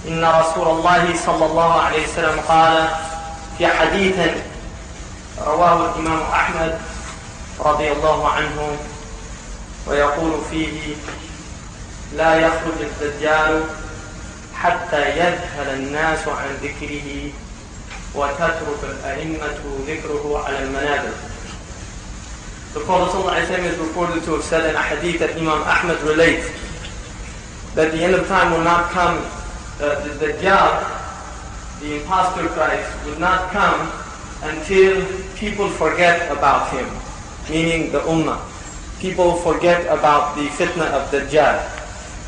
إن رسول الله صلى الله عليه وسلم قال في حديث رواه الإمام أحمد رضي الله عنه ويقول فيه: لا يخرج الدجال حتى يذهل الناس عن ذكره وتترك الأئمة ذكره على المنابر. The Prophet ﷺ is reported to have said in a hadith that Imam Ahmad relates that the end of time will not come, the Dajjal, the impostor Christ, would not come until people forget about him, meaning the Ummah. People forget about the fitna of Dajjal.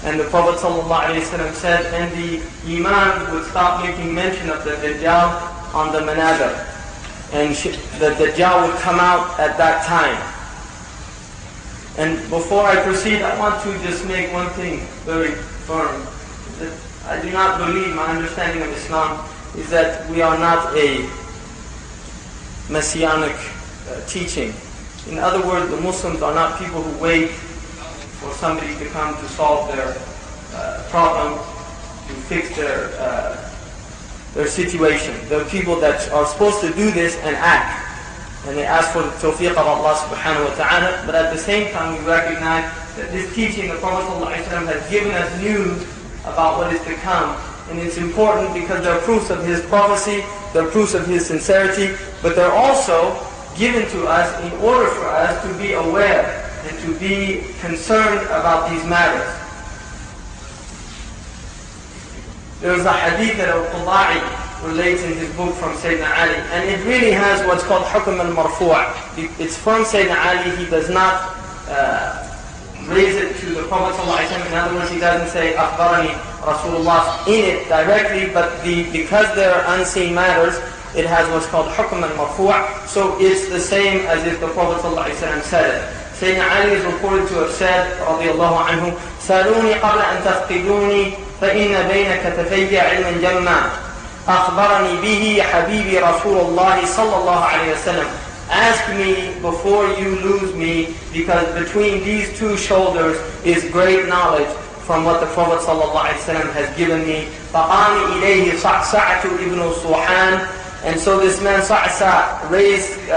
And the Prophet ﷺ said, and the Imam would stop making mention of the Dajjal on the manabir. And the Dajjal would come out at that time. And before I proceed, I want to just make one thing very firm. That I do not believe, my understanding of Islam is that we are not a messianic teaching. In other words, the Muslims are not people who wait for somebody to come to solve their problem, to fix their situation. They're people that are supposed to do this and act. And they ask for the tawfiq of Allah subhanahu wa ta'ala. But at the same time, we recognize that this teaching, the Prophet ﷺ has given us news about what is to come. And it's important because they're proofs of his prophecy, they're proofs of his sincerity, but they're also given to us in order for us to be aware and to be concerned about these matters. There's a hadith that Al-Qudai relates in his book from Sayyidina Ali, and it really has what's called hukm al-marfu'. It's from Sayyidina Ali. He does not raise it to the Prophet ﷺ. In other words, he doesn't say akhbarani Rasulullah in it directly, but because they're unseen matters, it has what's called hukm al-marfu'. So it's the same as if the Prophet ﷺ said it. Sayyidina Ali is reported to have said, radiyallahu anhu, "Saluni qabla an tafqiduni, fa inna bayna katafayya ilman jamma. أخبرني به حبيبي رسول الله صلى الله عليه وسلم." Ask me before you lose me, because between these two shoulders is great knowledge from what the Prophet صلى الله عليه وسلم has given me. فقام إليه صعصعة ابن صوحان. And so this man Sa'sa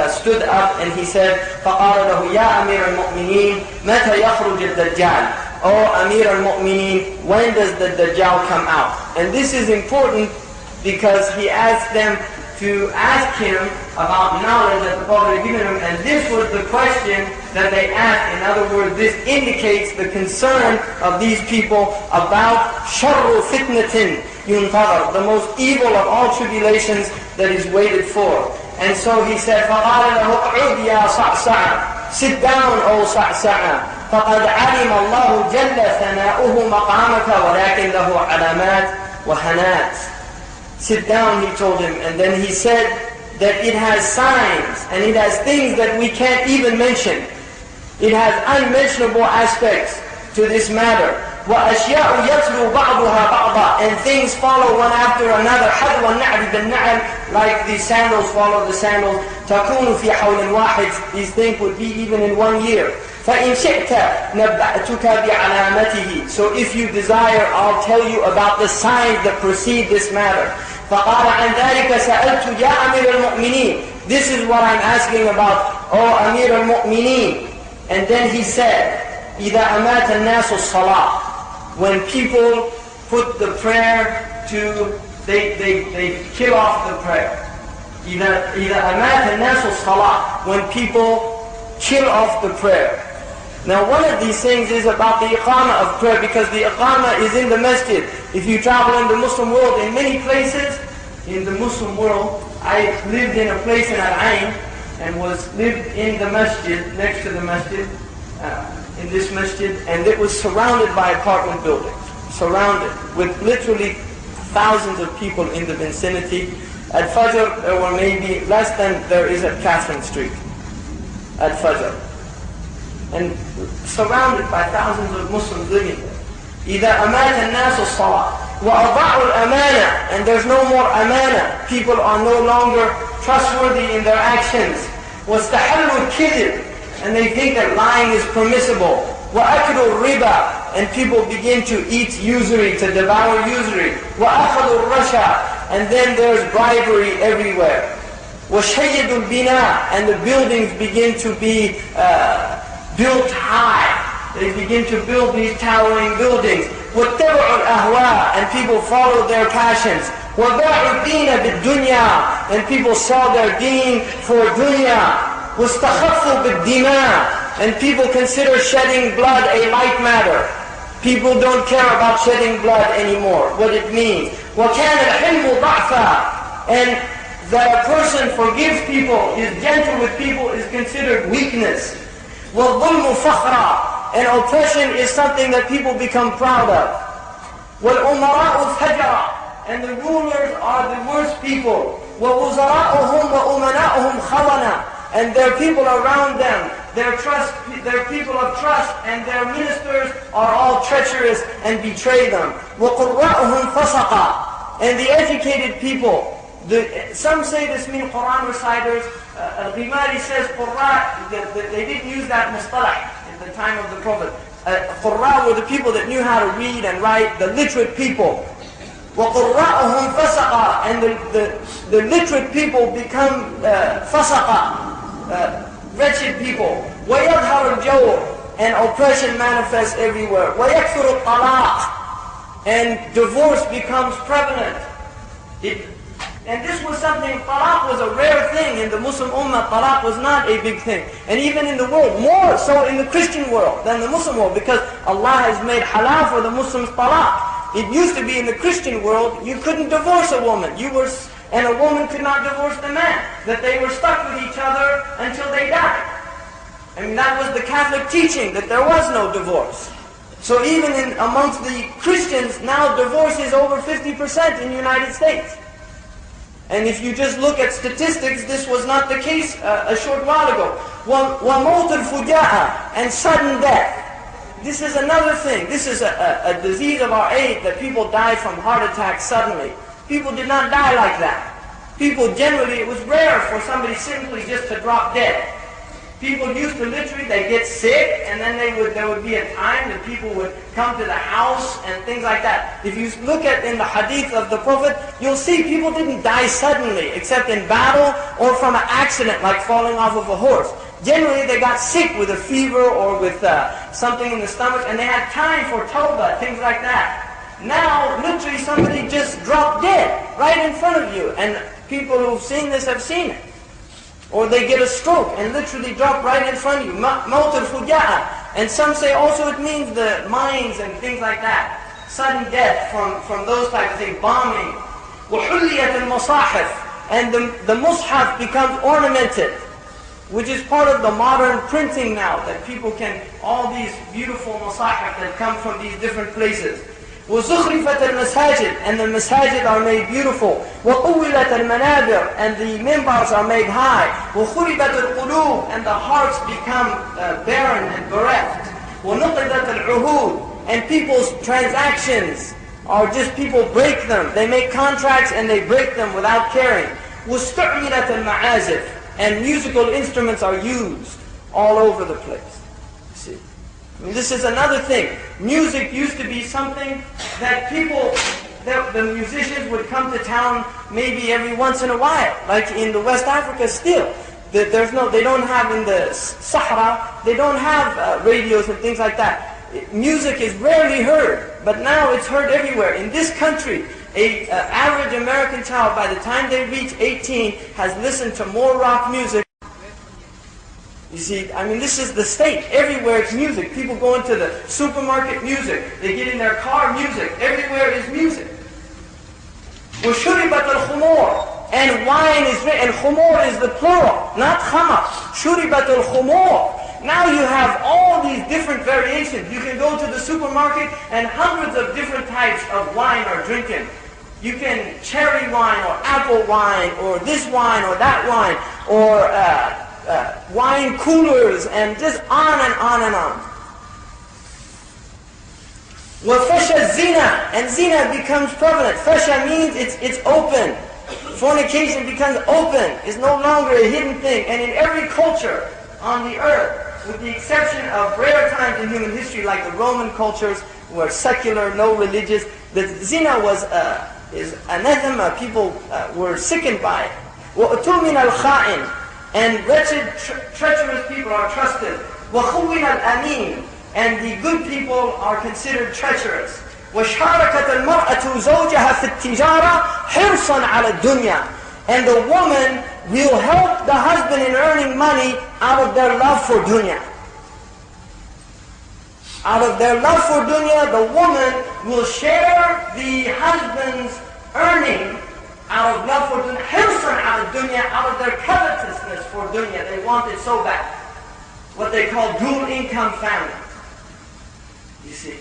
stood up and he said, فقال له يا أمير المؤمنين متى يخرج الدجال? Oh Amir al-Mu'mineen, when does the Dajjal come out? And this is important because he asked them to ask him about knowledge that the Prophet had given him, and this was the question that they asked. In other words, this indicates the concern of these people about sharru fitnatin yuntadar, the most evil of all tribulations that is waited for. And so he said, فَقَالَ لَهُ اقْعُدْ يَا صَعْصَعَ, sit down, O Sa'sa'a, فَقَدْ عَلِمَ اللَّهُ جَلَّ ثَنَاؤُهُ مَقَامَكَ وَلَكِنْ لَهُ عَلَامَاتٍ وَهَنَاتٍ. Sit down, he told him, and then he said that it has signs and it has things that we can't even mention. It has unmentionable aspects to this matter. وَأَشْيَاءُ يَتْلُو بَعْضُهَا بَعْضًا, and things follow one after another. حَذْوَ النَّعْلِ بِالنَّعْلِ, like the sandals follow the sandals. تَكُونُ فِي حَوْلٍ وَاحِدٍ, these things would be even in 1 year. فَإِنْ شِئْتَ نَبَّأْتُكَ بِعَلَامَتِهِ, so if you desire, I'll tell you about the signs that precede this matter. فَقَالَ عَنْ ذَلِكَ سَأَلْتُ يَا أَمِيرَ الْمُؤْمِنِينَ, this is what I'm asking about, O Amir al-Mu'mineen. And then he said, إِذَا أَمَاتَ النَّاسُ الصَّلَاةِ, when people put the prayer to, they kill off the prayer. إِذَا أَمَاتَ النَّاسُ الصَّلَاةِ, when people kill off the prayer. Now one of these things is about the iqamah of prayer, because the iqamah is in the masjid. If you travel in the Muslim world, in many places in the Muslim world, I lived in a place in Al-Ain and lived in the masjid, next to the masjid, in this masjid, and it was surrounded by apartment buildings, surrounded with literally thousands of people in the vicinity. At Fajr, there were maybe less than there is at Catherine Street, at Fajr. And surrounded by thousands of Muslims living there. إِذَا أَمَاتَ النَّاسُ الصَّلَاةِ وَأَضَاعُوا الْأَمَانَةِ, and there's no more amana. People are no longer trustworthy in their actions. وَاسْتَحَلُّوا الْكِذِبِ, and they think that lying is permissible. وَأَكْلُوا الرِّبَى, and people begin to eat usury, to devour usury. وَأَخَذُوا الرَّشَى, and then there's bribery everywhere. وَشَيِّدُوا الْبِنَاء, and the buildings begin to be built high. They begin to build these towering buildings. وَاتَّبَعُوا الْأَهْوَاء, and people follow their passions. وَبَاعُوا الدِّينَ بِالدُّنْيَا, and people sell their deen for dunya. وَاسْتَخَفُّوا بِالدِّمَاء, and people consider shedding blood a light matter. People don't care about shedding blood anymore, what it means. وَكَانَ الْحِلْمُ ضَعْفًا, and that a person forgives people, is gentle with people, is considered weakness. وَالظُّلْمُ فَخْرًا, and oppression is something that people become proud of. وَالْأُمَرَاءُ فَجَرًا, and the rulers are the worst people. وَوُزَرَاؤُهُمْ وَأُمَنَاؤُهُمْ خَوَنًا, and their people around them, their people of trust, and their ministers are all treacherous and betray them. وَقُرَّاؤُهُمْ فَسَقًا, and the educated people. Some say this means Quran reciters. Al-Ghimari says Qurra, they didn't use that mustalah in the time of the Prophet. Qurra were the people that knew how to read and write, the literate people. وَقُرَّاؤُهُمْ فَسَقًا, and the literate people become fasaqa, wretched people. وَيَظْهَرُ الْجَوْرِ, and oppression manifests everywhere. وَيَكْثُرُ الطَّلَاقِ, and divorce becomes prevalent. And this was something, talaq was a rare thing in the Muslim ummah. Talaq was not a big thing. And even in the world, more so in the Christian world than the Muslim world, because Allah has made halal for the Muslims talaq. It used to be in the Christian world, you couldn't divorce a woman. And a woman could not divorce the man. That they were stuck with each other until they died. I mean, that was the Catholic teaching, that there was no divorce. So even amongst the Christians, now divorce is over 50% in the United States. And if you just look at statistics, this was not the case a short while ago. وَمَوْتُ الْفُجَاءَ, and sudden death. This is another thing. This is a disease of our age, that people die from heart attacks suddenly. People did not die like that. People generally, it was rare for somebody simply just to drop dead. People used to literally, they get sick, and then there would be a time that people would come to the house and things like that. If you look at in the hadith of the Prophet, you'll see people didn't die suddenly, except in battle or from an accident, like falling off of a horse. Generally, they got sick with a fever or with something in the stomach, and they had time for tawbah, things like that. Now, literally, somebody just dropped dead right in front of you, and people who've seen this have seen it. Or they get a stroke and literally drop right in front of you. Maut al-fuja'a. And some say also it means the mines and things like that. Sudden death from those type of things. Bombing. وَحُلِّيَةَ الْمَصَاحِفِ. And the mushaf becomes ornamented, which is part of the modern printing now, that people can, all these beautiful masahif that come from these different places. وَزُخْرِفَةَ الْمَسَاجِدِ, and the masajid are made beautiful. وَقُوِّلَةَ الْمَنَابِرِ, and the mimbars are made high. وَخُرِبَةَ الْقُلُوبِ, and the hearts become barren and bereft. وَنُقِدَةَ الْعُهُودِ, and people's transactions are just, people break them. They make contracts and they break them without caring. وَاسْتُعْمِلَةَ الْمَعَازِفِ, and musical instruments are used all over the place. See? I mean, this is another thing. Music used to be something that people, the musicians would come to town maybe every once in a while, like in the West Africa still. They don't have in the Sahara, they don't have radios and things like that. Music is rarely heard, but now it's heard everywhere. In this country, an average American child, by the time they reach 18, has listened to more rock music. You see, I mean, this is the state. Everywhere it's music. People go into the supermarket, music. They get in their car, music. Everywhere is music. وَشُرِبَتَ الْخُمُورِ, and wine is written, and khumur is the plural, not khamar. شُرِبَتَ الْخُمُورِ. Now you have all these different variations. You can go to the supermarket and hundreds of different types of wine are drinking. You can cherry wine or apple wine or this wine or that wine or wine coolers, and just on and on and on. وَفَشَ الزِّنَا, and zina becomes prevalent. Fasha means it's open. Fornication becomes open. It's no longer a hidden thing. And in every culture on the earth, with the exception of rare times in human history like the Roman cultures were secular, no religious, the zina is anathema, people were sickened by it. وَأْتُمِنَ الْخَائِنِ and wretched, treacherous people are trusted. وَخُوِّنَ الْأَمِينَ and the good people are considered treacherous. وَشَارَكَتَ الْمَرْأَةُ زَوْجَهَا فِي التِّجَارَةِ حِرْصًا عَلَى الدُّنْيَا and the woman will help the husband in earning money out of their love for dunya. Out of their love for dunya, the woman will share the husband's earning out of love for dunya, hirsan out of dunya, out of their covetousness for dunya. They want it so bad. What they call dual income families. You see.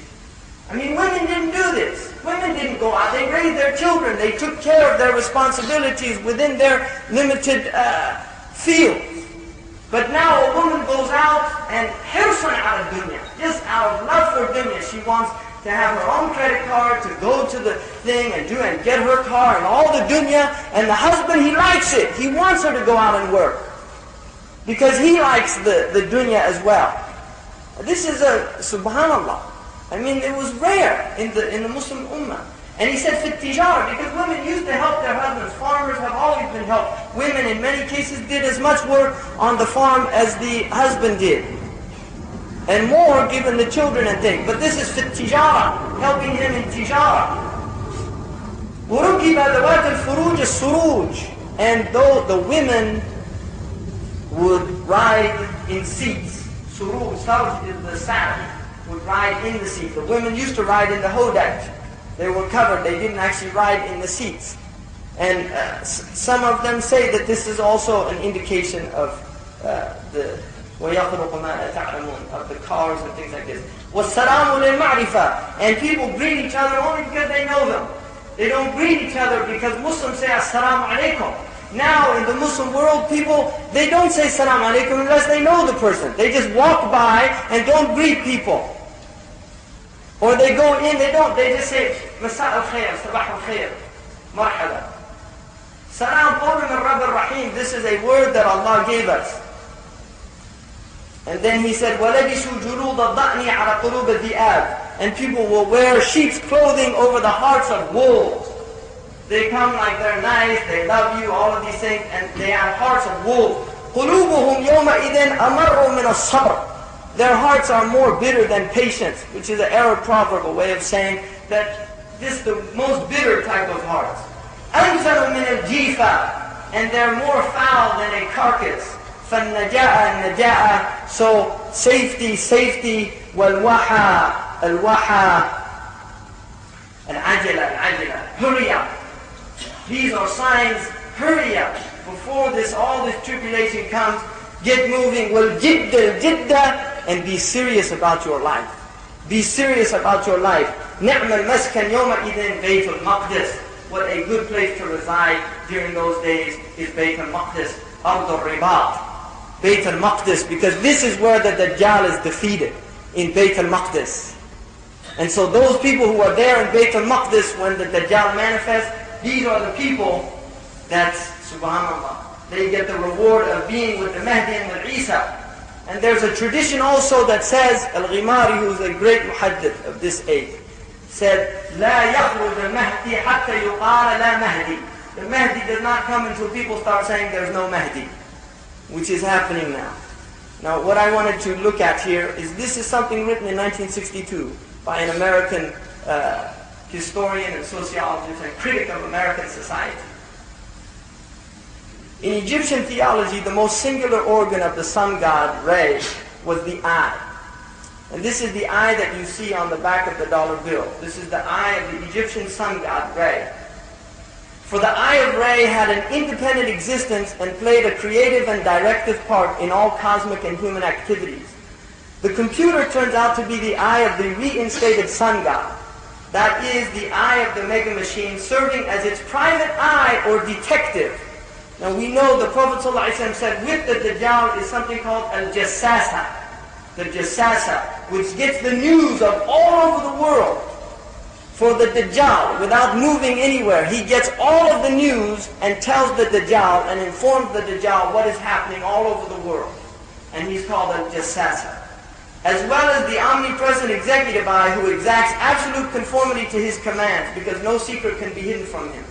I mean, women didn't do this. Women didn't go out. They raised their children. They took care of their responsibilities within their limited fields. But now a woman goes out and hirsan out of dunya, just out of love for dunya. She wants to have her own credit card, to go to the thing and get her car and all the dunya. And the husband, he likes it. He wants her to go out and work because he likes the dunya as well. This is subhanallah. I mean, it was rare in the Muslim ummah. And he said, fit tijara, because women used to help their husbands. Farmers have always been helped. Women, in many cases, did as much work on the farm as the husband did. And more, given the children and things. But this is fit tijara, helping him in tijara. وَرُكِبَ ذَوَاتِ الْفُرُوجِ السُّرُوجِ and though the women would ride in seats. Suruj, sarj is the saddle, would ride in the seat. The women used to ride in the hodaj. They were covered. They didn't actually ride in the seats. And some of them say that this is also an indication of وَيَخْلُقُ مَا لَا تَعْلَمُونَ of the cars and things like this. وَالسَّلَامُ لِلْمَعْرِفَةِ and people greet each other only because they know them. They don't greet each other because Muslims say Assalamu alaikum. Now in the Muslim world, people, they don't say Assalamu alaikum unless they know the person. They just walk by and don't greet people. Or they go in, they just say, Masa al-khair, sabah al-khair, marhaba. Salam qawlun al-Rabb al-Rahim, this is a word that Allah gave us. And then he said, وَلَبِسُوا جُلُودَ الضَّأْنِ عَلَى قُلُوبِ الذِّئَابِ and people will wear sheep's clothing over the hearts of wolves. They come like they're nice, they love you, all of these things, and they have hearts of wolves. قُلُوبُهُمْ يَوْمَئِذٍ أَمَرُّ مِنَ الصَّبْرِ their hearts are more bitter than patience, which is an Arab proverb, a way of saying that this is the most bitter type of hearts. أَنْفَلُ مِنَ الْجِيفَةِ and they're more foul than a carcass. فَالنَّجَاءَ النَّجَاءَ so safety, وَالْوَحَى الْوَحَى الْعَجَلَ hurry up. These are signs, hurry up, before all this tribulation comes. Get moving, وَالْجِدَّ and be serious about your life. Be serious about your life. نِعْمَ الْمَسْكَنْ يَوْمَئِذٍ بَيْتُ الْمَقْدِسِ what a good place to reside during those days is Bayt al-Maqdis, Ard al-Ribat. Bayt al-Maqdis, because this is where the Dajjal is defeated, in Bayt al-Maqdis. And so those people who are there in Bayt al-Maqdis when the Dajjal manifests, these are the people that, subhanAllah, they get the reward of being with the Mahdi and the Isa. And there's a tradition also that says, Al-Ghimari, who is a great muhaddith of this age, said, لا يخرج المهدي حتى يقال لا مهدي. The Mahdi does not come until people start saying there's no Mahdi, which is happening now. Now what I wanted to look at here is this is something written in 1962 by an American historian and sociologist and critic of American society. In Egyptian theology, the most singular organ of the sun god, Re, was the eye. And this is the eye that you see on the back of the dollar bill. This is the eye of the Egyptian sun god, Re. For the eye of Re had an independent existence and played a creative and directive part in all cosmic and human activities. The computer turns out to be the eye of the reinstated sun god. That is the eye of the mega machine serving as its private eye or detective. Now we know the Prophet ﷺ said with the Dajjal is something called al-Jassasa. The Jassasa, which gets the news of all over the world. For the Dajjal, without moving anywhere, he gets all of the news and tells the Dajjal and informs the Dajjal what is happening all over the world. and he's called Al-Jassasa. As well as the omnipresent executive eye who exacts absolute conformity to his commands because no secret can be hidden from him.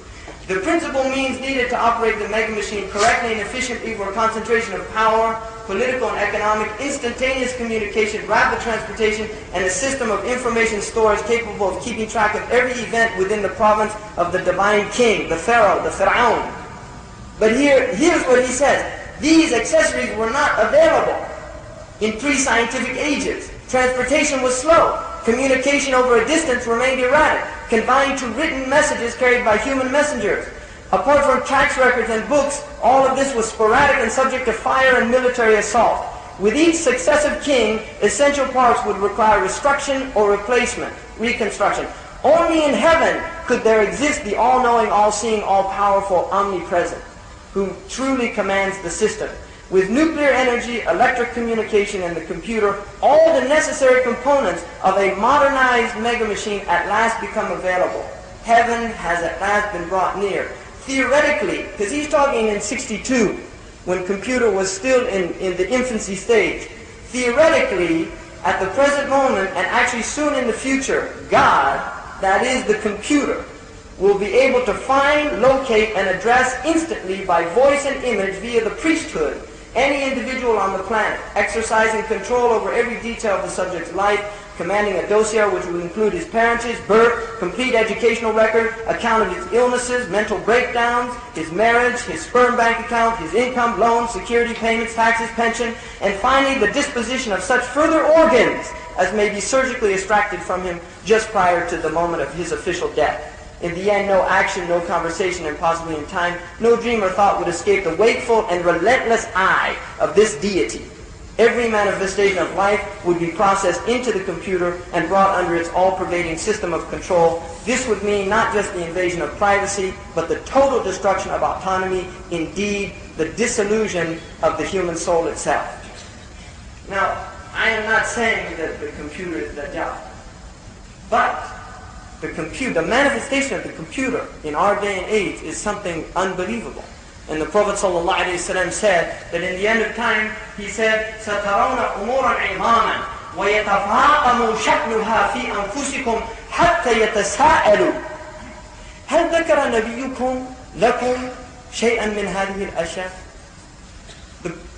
The principal means needed to operate the mega machine correctly and efficiently were concentration of power, political and economic, instantaneous communication, rapid transportation, and a system of information storage capable of keeping track of every event within the province of the divine king, the pharaoh, the Fir'aun. But here's what he says. These accessories were not available in pre-scientific ages. Transportation was slow. Communication over a distance remained erratic, confined to written messages carried by human messengers. Apart from tax records and books, all of this was sporadic and subject to fire and military assault. With each successive king, essential parts would require reconstruction or reconstruction. Only in heaven could there exist the all-knowing, all-seeing, all-powerful, omnipresent, who truly commands the system. With nuclear energy, electric communication, and the computer, all the necessary components of a modernized mega machine at last become available. Heaven has at last been brought near. Theoretically, because he's talking in 62, when computer was still in the infancy stage. Theoretically, at the present moment, and actually soon in the future, God, that is the computer, will be able to find, locate, and address instantly by voice and image via the priesthood any individual on the planet, exercising control over every detail of the subject's life, commanding a dossier which will include his parentage, birth, complete educational record, account of his illnesses, mental breakdowns, his marriage, his sperm bank account, his income, loans, security payments, taxes, pension, and finally the disposition of such further organs as may be surgically extracted from him just prior to the moment of his official death. In the end, no action, no conversation, and possibly in time, no dream or thought would escape the wakeful and relentless eye of this deity. Every manifestation of life would be processed into the computer and brought under its all-pervading system of control. This would mean not just the invasion of privacy, but the total destruction of autonomy, indeed, the dissolution of the human soul itself. Now, I am not saying that the computer is Dajjal, but the manifestation of the computer in our day and age is something unbelievable. And the Prophet ﷺ said that in the end of time, he said, سَتَرَوْنَ أُمُورًا عِظَامًا وَيَتَفَاقَمُ شَأْنُهَا فِي أَنفُسِكُمْ حَتَّى يَتَسَاءَلُوا هل ذكر نبيكم لكم شيئا من هذه الأشياء?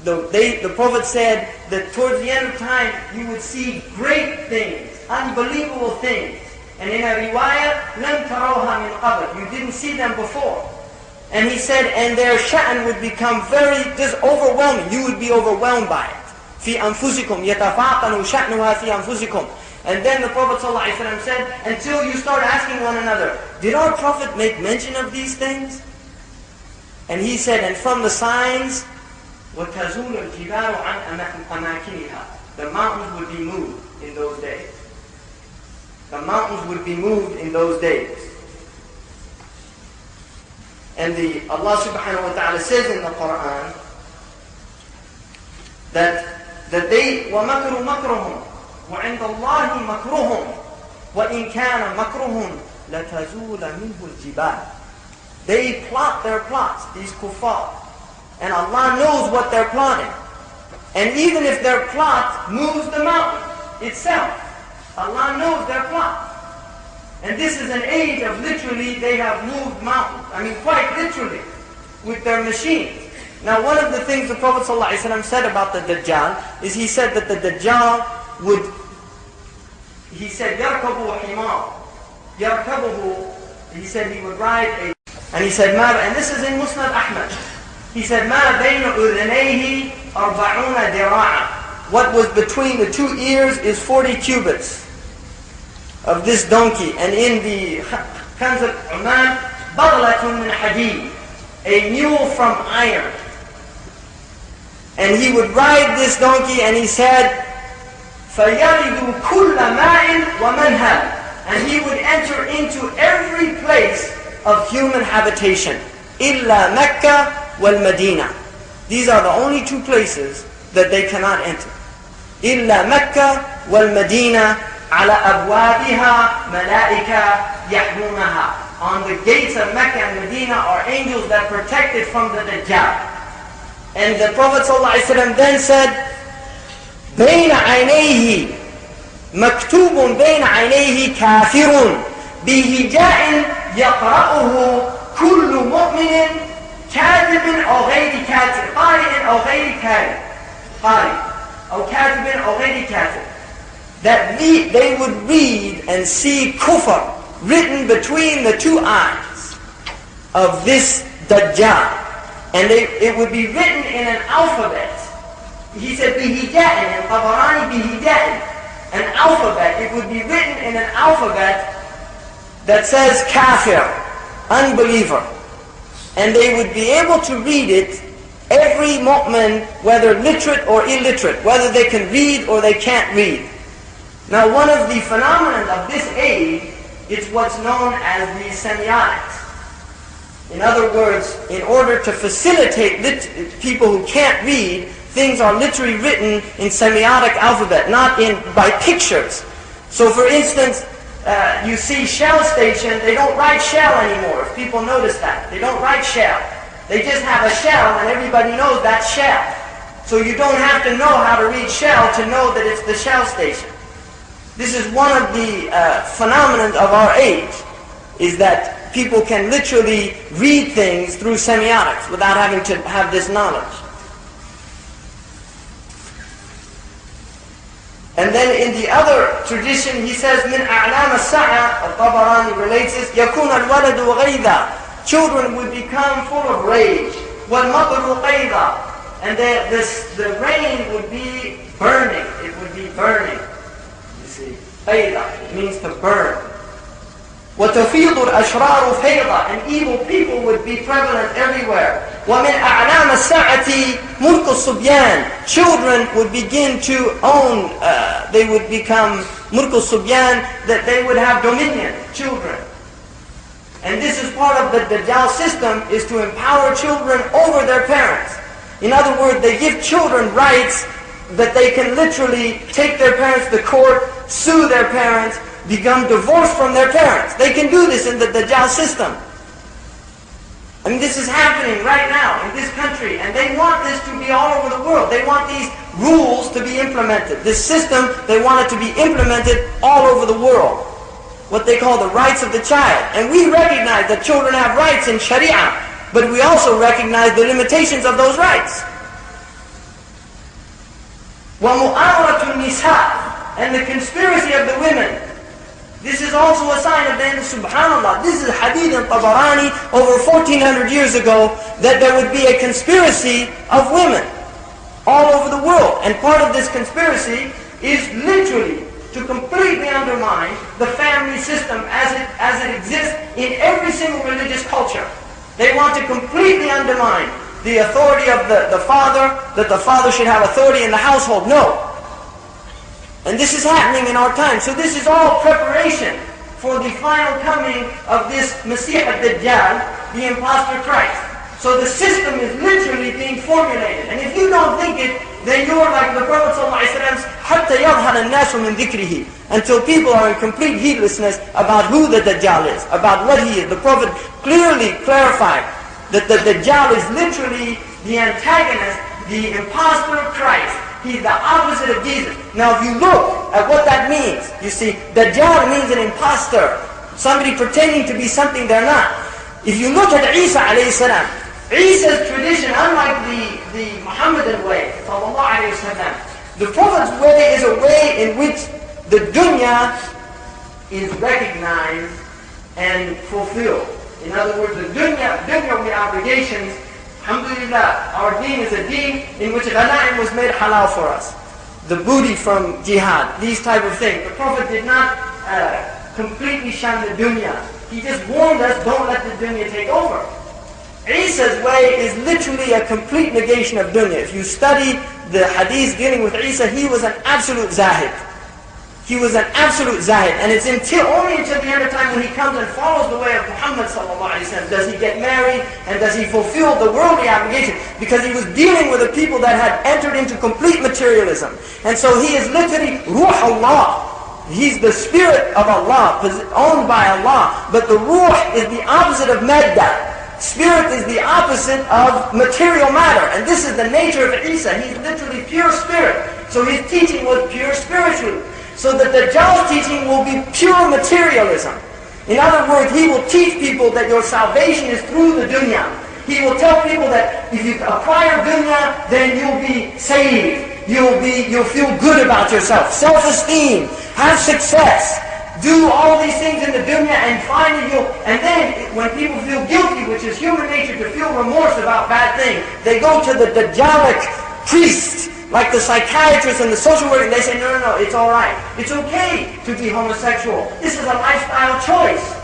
The Prophet said that towards the end of time, you would see great things, unbelievable things. And in a riwayah, لَمْ تَرَوْهَا مِنْ قَبْلِ, you didn't see them before. And he said, and their sha'n would become very overwhelming. You would be overwhelmed by it. فِي أَنفُسِكُمْ يَتَفَاقَنُوا شَأْنُهَا فِي أَنفُسِكُمْ. And then the Prophet ﷺ said, until you start asking one another, did our Prophet make mention of these things? And he said, and from the signs, وَتَزُولُ الْجِبَالُ عَنْ أَمَاكِنِهَا. The mountains would be moved in those days. The mountains would be moved in those days. And Allah subhanahu wa ta'ala says in the Quran that they وَمَكْرُ مَكْرُهُمْ وَعِنْدَ اللَّهِ مَكْرُهُمْ وَإِنْ كَانَ مَكْرُهُمْ لَتَزُولَ مِنْهُ الْجِبَالِ. They plot their plots, these kuffar. And Allah knows what they're plotting. And even if their plot moves the mountain itself, Allah knows their plot. And this is an age of literally, they have moved mountains. I mean, quite literally, with their machines. Now, one of the things the Prophet ﷺ said about the Dajjal is he said that the Dajjal would, he said, يَرْكَبُهُ حِمَارٌ يَرْكَبُهُ, he said he would ride a, and he said, and this is in Musnad Ahmad. He said, مَا بَيْنَ أُذْنَيْهِ أَرْبَعُونَ دِرَاعًا. What was between the two ears is 40 cubits of this donkey. And in the Kanz al-Uman, بَغْلَةٌ مِنْ حَدِيدٍ, a mule from iron. And he would ride this donkey, and he said, فَيَرِدُ كُلَّ مَاءٍ وَمَنْهَلٍ. And he would enter into every place of human habitation. إِلَّا مَكَّةَ وَالْمَدِينَةِ. These are the only two places that they cannot enter. إِلَّا مَكَّةَ وَالْمَدِينَةِ عَلَى أَبْوَابِهَا مَلَائِكَةٌ يَحْمُونَهَا. On the gates of Mecca and Medina are angels that protect it from the Dajjal. And the Prophet ﷺ then said بين عينيه مكتوب بين عينيه كافر بهجاء يقرأه كل مؤمن كاتب أو غير كاتب قارئ أو غير قارئ أو كاتب أو غير كاتب. That they would read and see kufr written between the two eyes of this Dajjal. And it would be written in an alphabet. He said, بِهِجَاءٍ, and Tabarani بِهِجَاءٍ. An alphabet. It would be written in an alphabet that says kafir, unbeliever. And they would be able to read it, every mu'min, whether literate or illiterate, whether they can read or they can't read. Now one of the phenomena of this age is what's known as the semiotics. In other words, in order to facilitate people who can't read, things are literally written in semiotic alphabet, not by pictures. So for instance, you see Shell Station, they don't write Shell anymore, if people notice that. They don't write Shell. They just have a shell and everybody knows that's Shell. So you don't have to know how to read Shell to know that it's the Shell Station. This is one of the phenomena of our age, is that people can literally read things through semiotics without having to have this knowledge. And then in the other tradition, he says, مِنْ أَعْلَامَ السَّاعَةِ, Al-Tabarani relates this, يَكُونَ الْوَلَدُ غَيْذًا, children would become full of rage. وَالْمَطْرُ قَيْذًا, and the rain would be burning. It would be burning. You see, قَيْذًا, it means to burn. وَتَفِيضُ الْأَشْرَارُ فَيْضًا, and evil people would be prevalent everywhere. وَمِنْ أَعْلَامَ السَّاعَةِ مُلْكُ الصُّبْيَانِ, children would begin to own, they would become مُلْكُ الصُّبْيَانِ, that they would have dominion, children. And this is part of the Dajjal system, is to empower children over their parents. In other words, they give children rights that they can literally take their parents to court, sue their parents, become divorced from their parents. They can do this in the Dajjal system. I mean, this is happening right now in this country, and they want this to be all over the world. They want these rules to be implemented. This system, they want it to be implemented all over the world. What they call the rights of the child. And we recognize that children have rights in Sharia, but we also recognize the limitations of those rights. وَمُؤَامَرَةُ النِّسَاءِ, and the conspiracy of the women. This is also a sign of the end. Subhanallah, this is hadith in Tabarani over 1400 years ago, that there would be a conspiracy of women all over the world. And part of this conspiracy is literally to completely undermine the family system as it exists in every single religious culture. They want to completely undermine the authority of the father, that the father should have authority in the household. No. And this is happening in our time. So this is all preparation for the final coming of this Masih al-Dajjal, the impostor Christ. So the system is literally being formulated. And if you don't think it, then you're like the Prophet ﷺ, حَتَّى يَظْهَرَ النَّاسُ مِنْ ذِكْرِهِ, until people are in complete heedlessness about who the Dajjal is, about what he is. The Prophet clearly clarified that the Dajjal is literally the antagonist, the impostor of Christ. He's the opposite of Jesus. Now if you look at what that means, you see, Dajjal means an impostor, somebody pretending to be something they're not. If you look at Isa alayhi salam, Isa's tradition, unlike the Muhammadan way, sallallahu alayhi wasallam, the Prophet's way is a way in which the dunya is recognized and fulfilled. In other words, the dunyawi obligations, alhamdulillah, our deen is a deen in which ghanaim was made halal for us. The booty from jihad, these type of things. The Prophet did not completely shun the dunya. He just warned us, don't let the dunya take over. Isa's way is literally a complete negation of dunya. If you study the hadith dealing with Isa, he was an absolute zahid. He was an absolute zahid. And it's only until the end of time when he comes and follows the way of Muhammad ﷺ does he get married and does he fulfill the worldly obligation. Because he was dealing with a people that had entered into complete materialism. And so he is literally Ruh Allah. He's the spirit of Allah, owned by Allah. But the Ruh is the opposite of Madda. Spirit is the opposite of material matter. And this is the nature of Isa. He's literally pure spirit. So his teaching was pure spiritual. So the Dajjal's teaching will be pure materialism. In other words, he will teach people that your salvation is through the dunya. He will tell people that if you acquire dunya, then you'll be saved. You'll feel good about yourself. Self-esteem. Have success. Do all these things in the dunya, and finally and then when people feel guilty, which is human nature to feel remorse about bad things, they go to the Dajjalic priest, like the psychiatrist and the social worker, and they say, no, it's all right. It's okay to be homosexual. This is a lifestyle choice.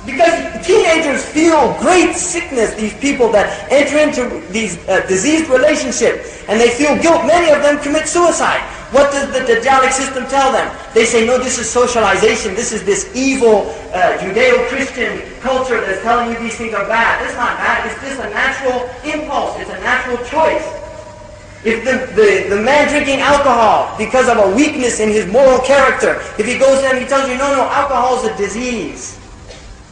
Because teenagers feel great sickness, these people that enter into these diseased relationships, and they feel guilt. Many of them commit suicide. What does the Dajjalic system tell them? They say, no, this is socialization. This is this evil Judeo-Christian culture that's telling you these things are bad. It's not bad. It's just a natural impulse. It's a natural choice. If the man drinking alcohol because of a weakness in his moral character, if he goes in and he tells you, no, alcohol is a disease.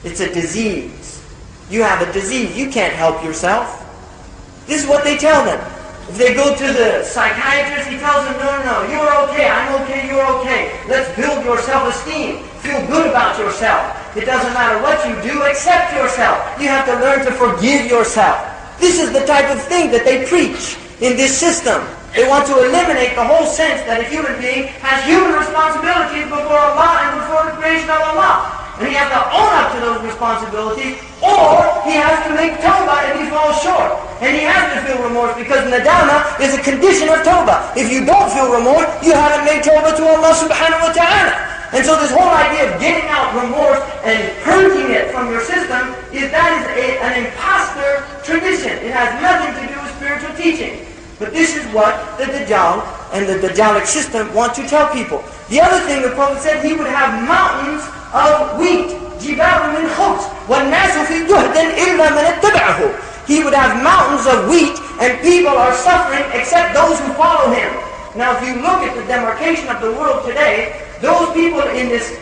It's a disease. You have a disease. You can't help yourself. This is what they tell them. If they go to the psychiatrist, he tells them, no, you're okay, I'm okay, you're okay. Let's build your self-esteem. Feel good about yourself. It doesn't matter what you do, accept yourself. You have to learn to forgive yourself. This is the type of thing that they preach in this system. They want to eliminate the whole sense that a human being has human responsibilities before Allah and before the creation of Allah. And he has to own up to those responsibilities, or he has to make tawbah if he falls short. And he has to feel remorse, because nadama is a condition of tawbah. If you don't feel remorse, you haven't made tawbah to Allah subhanahu wa ta'ala. And so this whole idea of getting out remorse and purging it from your system, that is an imposter tradition. It has nothing to do with spiritual teaching. But this is what the Dajjal and the Dajjalic system want to tell people. The other thing the Prophet said, he would have mountains of wheat, جبال من خبز والناس في جهد إلا من اتبعه. He would have mountains of wheat, and people are suffering except those who follow him. Now if you look at the demarcation of the world today, those people in this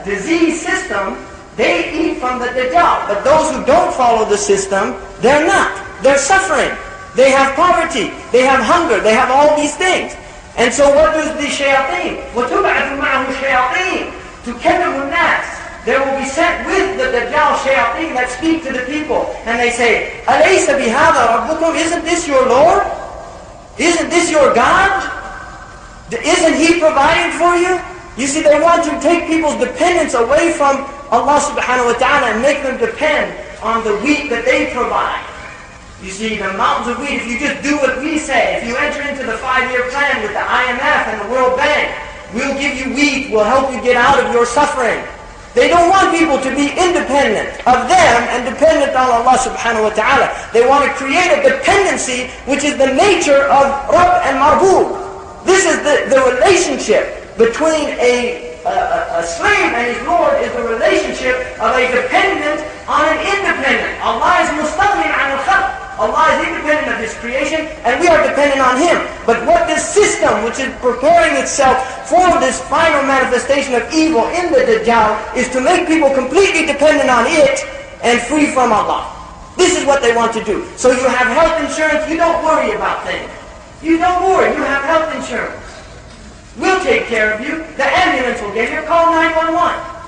disease system, they eat from the Dajjal. But those who don't follow the system, they're not. They're suffering. They have poverty. They have hunger. They have all these things. And so what does the shayateen? وَتُبْعَثُ مَعَهُ الشَّيَاطِينَ تُكَلِّمُ النَّاسِ. There will be sent with the Dajjal shayateen that speak to the people. And they say, أَلَيْسَ بِهَذَا رَبُّكُمْ? Isn't this your Lord? Isn't this your God? Isn't He providing for you? You see, they want to take people's dependence away from Allah subhanahu wa ta'ala and make them depend on the wheat that they provide. You see, the mountains of wheat, if you just do what we say, if you enter into the 5-year plan with the IMF and the World Bank, we'll give you wheat, we'll help you get out of your suffering. They don't want people to be independent of them and dependent on Allah subhanahu wa ta'ala. They want to create a dependency which is the nature of Rabb and Marbub. This is the relationship between a slave and his Lord, is the relationship of a dependent on an independent. Allah is mustaghnin an al-khalq. Allah is independent of His creation, and we are dependent on Him. But what this system, which is preparing itself for this final manifestation of evil in the Dajjal, is to make people completely dependent on it and free from Allah. This is what they want to do. So you have health insurance, you don't worry about things. You don't worry, you have health insurance. We'll take care of you. The ambulance will get here. Call 911.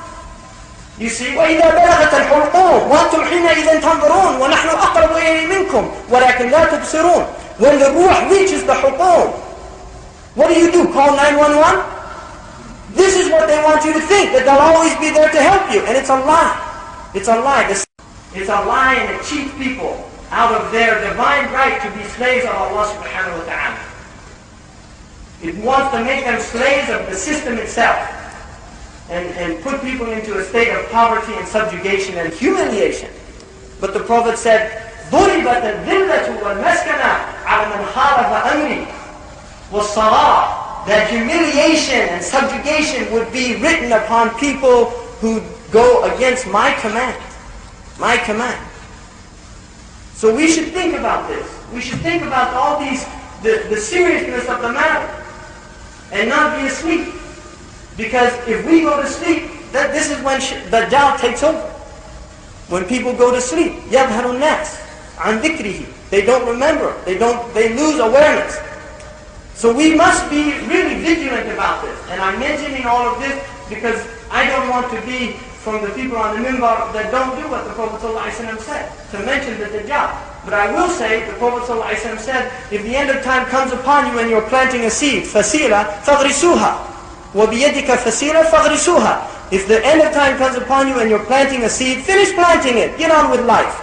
You see, وَإِذَا بَلَغَتِ الْحُلْقُومُ وَأَنْتُمْ حِينَئِذٍ تَنْظُرُونَ وَنَحْنُ أَقْرَبُ إِلَيْهِ مِنْكُمْ وَلَكِنْ لَا تُبْصِرُونَ. When the ruh reaches the hulqum, what do? Call 911? This is what they want you to think, that they'll always be there to help you. And it's a lie. It's a lie. It's a lie, and it cheats people out of their divine right to be slaves of Allah subhanahu wa ta'ala. It wants to make them slaves of the system itself. And put people into a state of poverty and subjugation and humiliation. But the Prophet said, ضُرِبَتَ الذِّلَّةُ وَالْمَسْكَنَةُ عَلَى مَنْ خَالَفَ أَمْرِي وَالصَّلَاةُ. That humiliation and subjugation would be written upon people who go against my command. My command. So we should think about this. We should think about all these, the seriousness of the matter, and not be asleep. Because if we go to sleep, this is when Dajjal takes over. When people go to sleep, يَظْهَرُ النَّاسِ عَنْ ذِكْرِهِ. They don't remember. They lose awareness. So we must be really vigilant about this. And I'm mentioning all of this because I don't want to be from the people on the minbar that don't do what the Prophet ﷺ said, to mention the Dajjal. But I will say, the Prophet ﷺ said, if the end of time comes upon you and you're planting a seed, فَسِيلَ فَغْرِسُوهَا وَبِيَدِكَ فَسِيلَ فَغْرِسُوهَا. If the end of time comes upon you and you're planting a seed, finish planting it. Get on with life.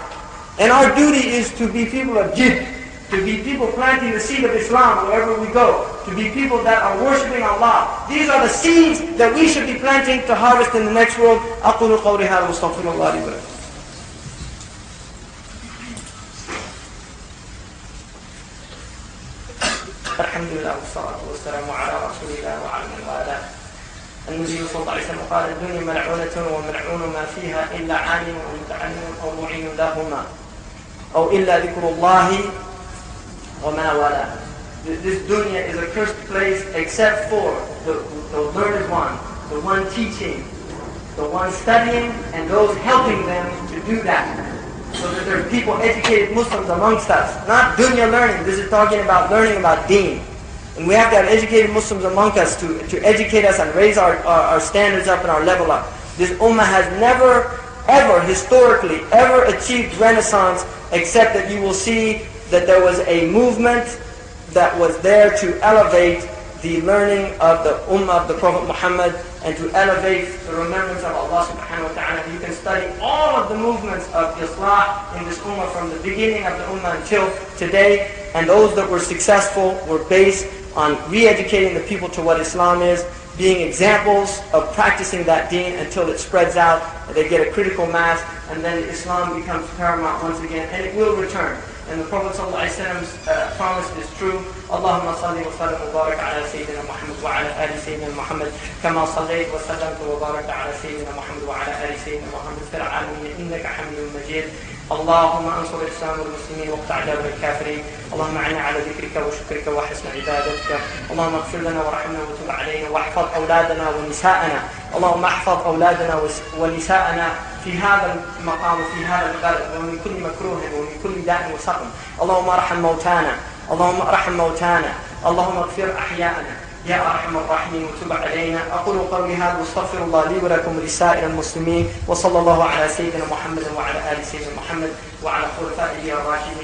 And our duty is to be people of jid, to be people planting the seed of Islam wherever we go, to be people that are worshipping Allah. These are the seeds that we should be planting to harvest in the next world. أقول قولي هذا واستغفر الله لي ولكم. الحمد لله والصلاة والسلام على رسول الله وعلى من والاه. النبي صلى الله عليه وسلم قال الدنيا ملعونة وملعون ما فيها إلا عالم ومتعلم أو معين لهما أو إلا ذكر الله وما والاه. This dunya is a cursed place except for the learned one, the one teaching, the one studying, and those helping them to do that. So that there are people, educated Muslims amongst us. Not dunya learning, this is talking about learning about deen. And we have to have educated Muslims among us to educate us and raise our standards up and our level up. This ummah has never, ever, historically, ever achieved renaissance except that you will see that there was a movement that was there to elevate the learning of the ummah of the Prophet Muhammad and to elevate the remembrance of Allah subhanahu wa ta'ala. You can study all of the movements of Islam in this ummah from the beginning of the ummah until today, and those that were successful were based on re-educating the people to what Islam is, being examples of practicing that deen until it spreads out, and they get a critical mass, and then Islam becomes paramount once again, and it will return. And the Prophet ﷺ's promise is true. Allahumma salli wa sallam wa barak ala Sayyidina Muhammad wa ala ali Sayyidina Muhammad kama sallayt wa sallamta wa barakta ala Sayyidina Muhammad wa ala ali Sayyidina Muhammad fil alamin innaka hamidun majid. اللهم انصر الاسلام والمسلمين واقطع دابر الكافرين. اللهم اعنا على ذكرك وشكرك وحسن عبادتك. اللهم اغفر لنا وارحمنا وتب علينا واحفظ اولادنا ونساءنا. اللهم احفظ اولادنا ونساءنا في هذا المقام وفي هذا البلد ومن كل مكروه ومن كل داء وسقم. اللهم ارحم موتانا. اللهم ارحم موتانا. اللهم اغفر احياءنا يا أرحم الراحمين وتب علينا. أقول قولي هذا واستغفر الله لي ولكم ولسائر المسلمين وصلى الله على سيدنا محمد وعلى آل سيدنا محمد وعلى خلفائه الراشدين.